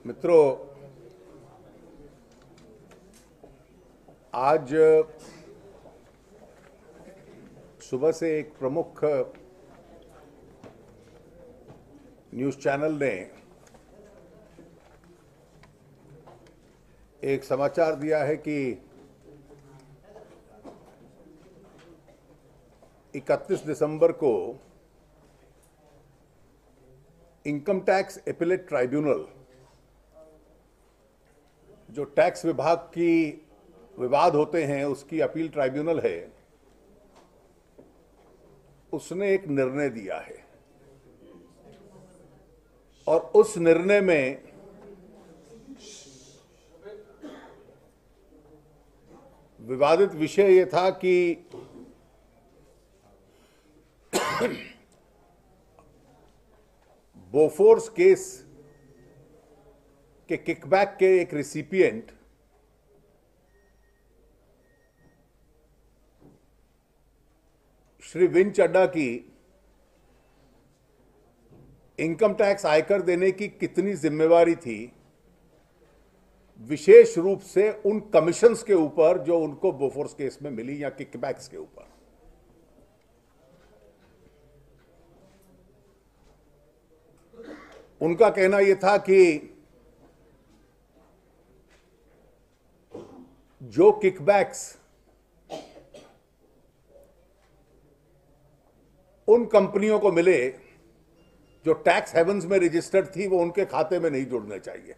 मित्रों, आज सुबह से एक प्रमुख न्यूज़ चैनल ने एक समाचार दिया है कि 31 दिसंबर को इनकम टैक्स एपिलेट ट्राइब्यूनल, जो टैक्स विभाग की विवाद होते हैं उसकी अपील ट्राइब्यूनल है, उसने एक निर्णय दिया है। और उस निर्णय में विवादित विषय यह था कि बोफोर्स केस के किकबैक के एक रिसिपिएंट श्री विन चड्डा की इनकम टैक्स आयकर देने की कितनी जिम्मेवारी थी, विशेष रूप से उन कमीशंस के ऊपर जो उनको बोफोर्स केस में मिली या किकबैक्स के ऊपर। उनका कहना यह था कि जो किकबैक्स उन कंपनियों को मिले जो टैक्स हेवंस में रजिस्टर्ड थी, वो उनके खाते में नहीं जुड़ने चाहिए।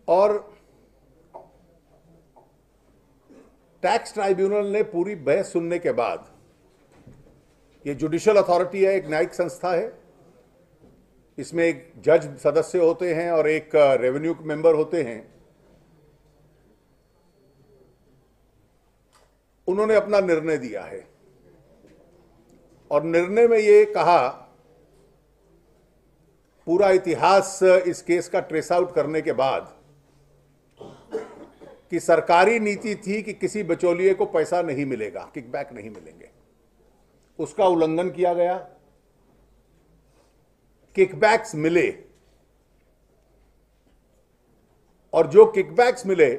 और टैक्स ट्राइब्यूनल ने पूरी बहस सुनने के बाद, ये जुडिशियल अथॉरिटी है, एक न्यायिक संस्था है, इसमें एक जज सदस्य होते हैं और एक रेवेन्यू मेंबर होते हैं। उन्होंने अपना निर्णय दिया है और निर्णय में ये कहा, पूरा इतिहास इस केस का ट्रेस आउट करने के बाद, कि सरकारी नीति थी कि किसी बिचौलिए को पैसा नहीं मिलेगा, किकबैक नहीं मिलेंगे, उसका उल्लंघन किया गया। किकबैक्स मिले और जो किकबैक्स मिले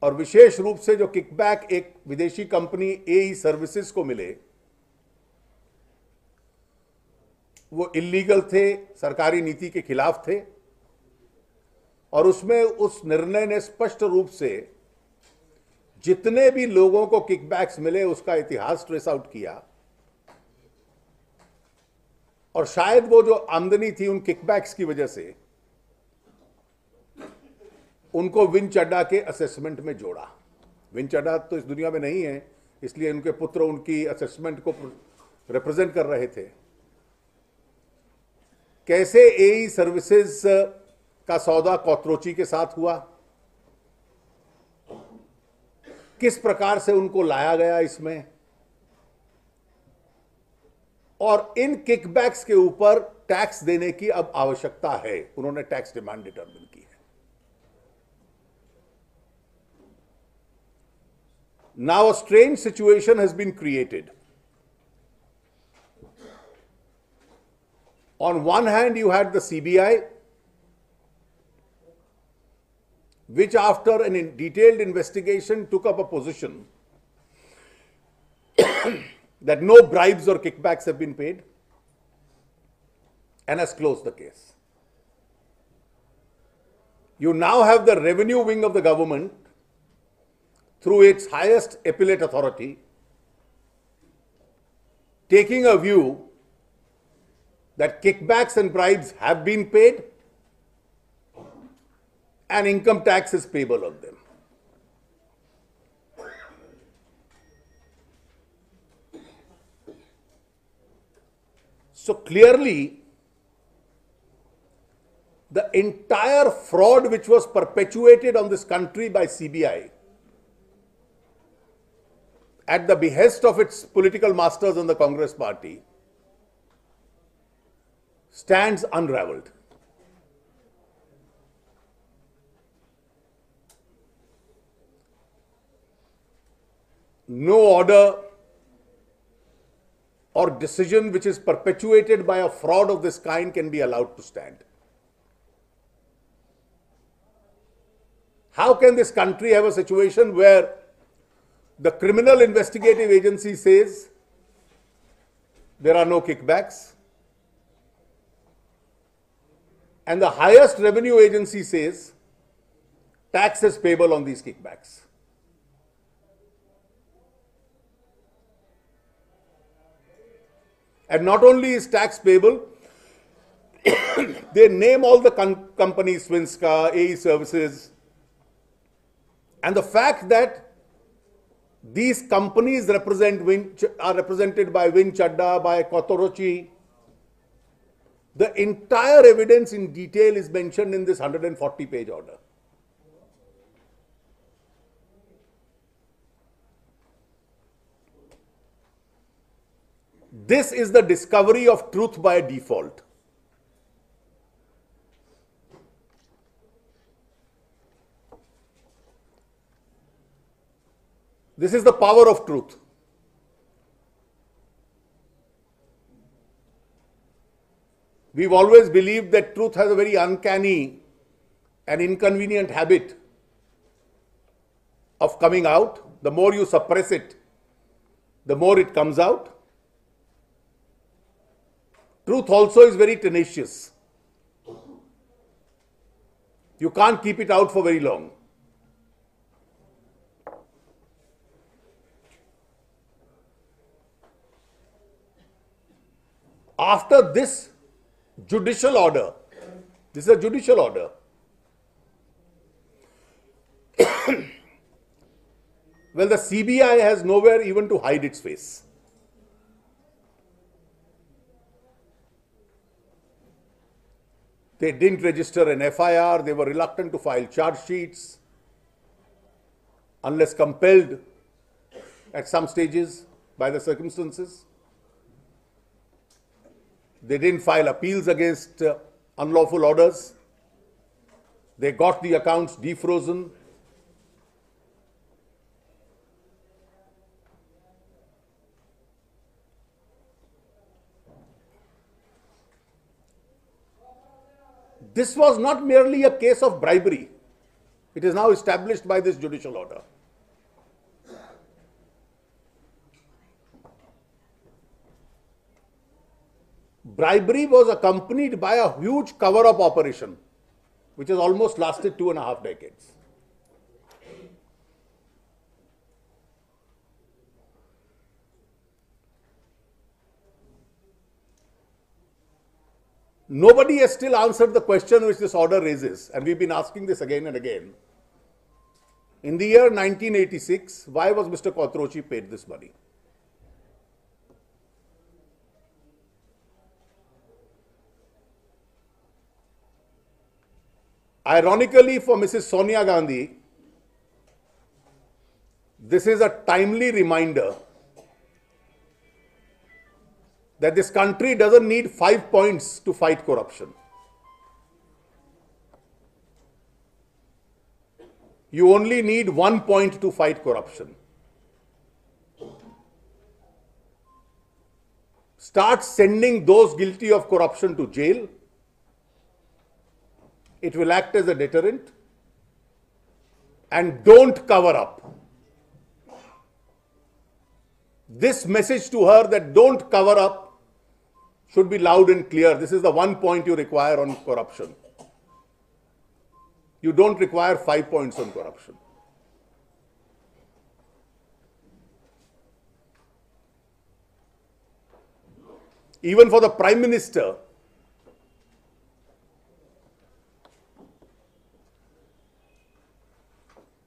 और विशेष रूप से जो किकबैक एक विदेशी कंपनी एई सर्विसेज को मिले, वो इल्लीगल थे, सरकारी नीति के खिलाफ थे। और उसमें उस निर्णय ने स्पष्ट रूप से जितने भी लोगों को किकबैक्स मिले उसका इतिहास ट्रेस आउट किया। और शायद वो जो आमदनी थी उन किकबैक्स की वजह से उनको विन चड्डा के असेसमेंट में जोड़ा। विन चड्डा तो इस दुनिया में नहीं है, इसलिए उनके पुत्र उनकी असेसमेंट को रिप्रेजेंट कर रहे थे। कैसे एई सर्विसेज का सौदा कॉथरोची के साथ हुआ, किस प्रकार से उनको लाया गया इसमें, और इन किकबैक्स के ऊपर टैक्स देने की अब आवश्यकता है, उन्होंने टैक्स डिमांड डिटरमिन की है। Now a strange situation has been created. On one hand, you had the CBI, which after a detailed investigation took up a position that no bribes or kickbacks have been paid and has closed the case. You now have the revenue wing of the government through its highest appellate authority taking a view that kickbacks and bribes have been paid and income tax is payable on them. So clearly, the entire fraud which was perpetuated on this country by CBI at the behest of its political masters in the Congress party stands unraveled. no order or decision which is perpetuated by a fraud of this kind can be allowed to stand. How can this country have a situation where the criminal investigative agency says there are no kickbacks, and the highest revenue agency says tax is payable on these kickbacks? And not only is tax payable, they name all the companies, Svenska, AE Services, and the fact that these companies are represented by Vin Chadda, by Kotorochi. The entire evidence in detail is mentioned in this 140-page order. This is the discovery of truth by default. This is the power of truth. We've always believed that truth has a very uncanny and inconvenient habit of coming out. The more you suppress it, the more it comes out. Truth also is very tenacious. You can't keep it out for very long. After this judicial order, this is a judicial order, well, the CBI has nowhere even to hide its face. They didn't register an FIR, they were reluctant to file charge sheets unless compelled at some stages by the circumstances. They didn't file appeals against unlawful orders. They got the accounts defrozen. This was not merely a case of bribery. It is now established by this judicial order. Bribery was accompanied by a huge cover-up operation, which has almost lasted 2.5 decades. Nobody has still answered the question which this order raises, and we've been asking this again and again. In the year 1986, why was Mr. Kotorochi paid this money? Ironically, for Mrs. Sonia Gandhi, this is a timely reminder that this country doesn't need 5 points to fight corruption. You only need 1 point to fight corruption. Start sending those guilty of corruption to jail. It will act as a deterrent. And don't cover up. This message to her that don't cover up should be loud and clear. This is the 1 point you require on corruption. You don't require 5 points on corruption. Even for the Prime Minister,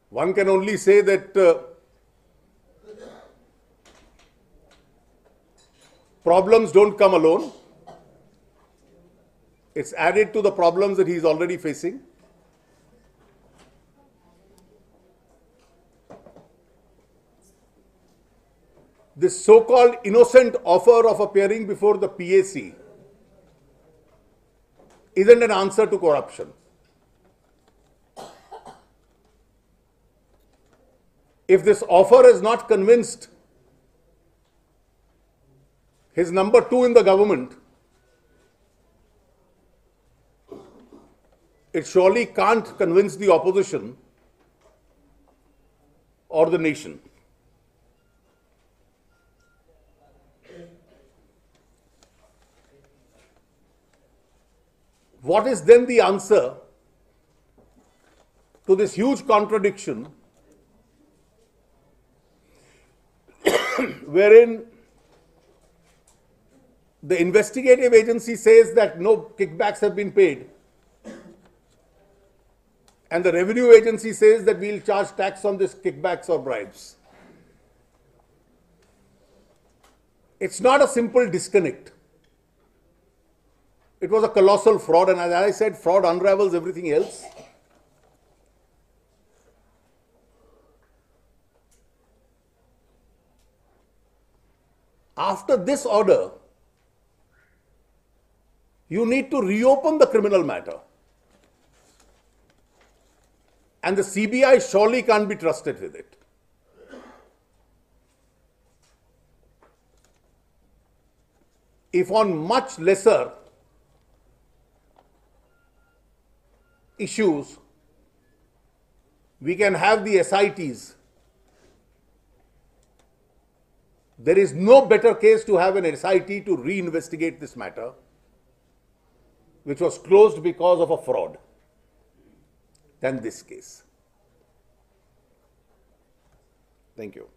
one can only say that problems don't come alone. It's added to the problems that he's already facing. This so-called innocent offer of appearing before the PAC isn't an answer to corruption. If this offer has not convinced his number two in the government, it surely can't convince the opposition or the nation. What is then the answer to this huge contradiction wherein the investigative agency says that no kickbacks have been paid, and the revenue agency says that we'll charge tax on this kickbacks or bribes? It's not a simple disconnect. It was a colossal fraud, and as I said, fraud unravels everything else. After this order, you need to reopen the criminal matter. And the CBI surely can't be trusted with it. If on much lesser issues, we can have the SITs, there is no better case to have an SIT to reinvestigate this matter, which was closed because of a fraud, than this case. Thank you.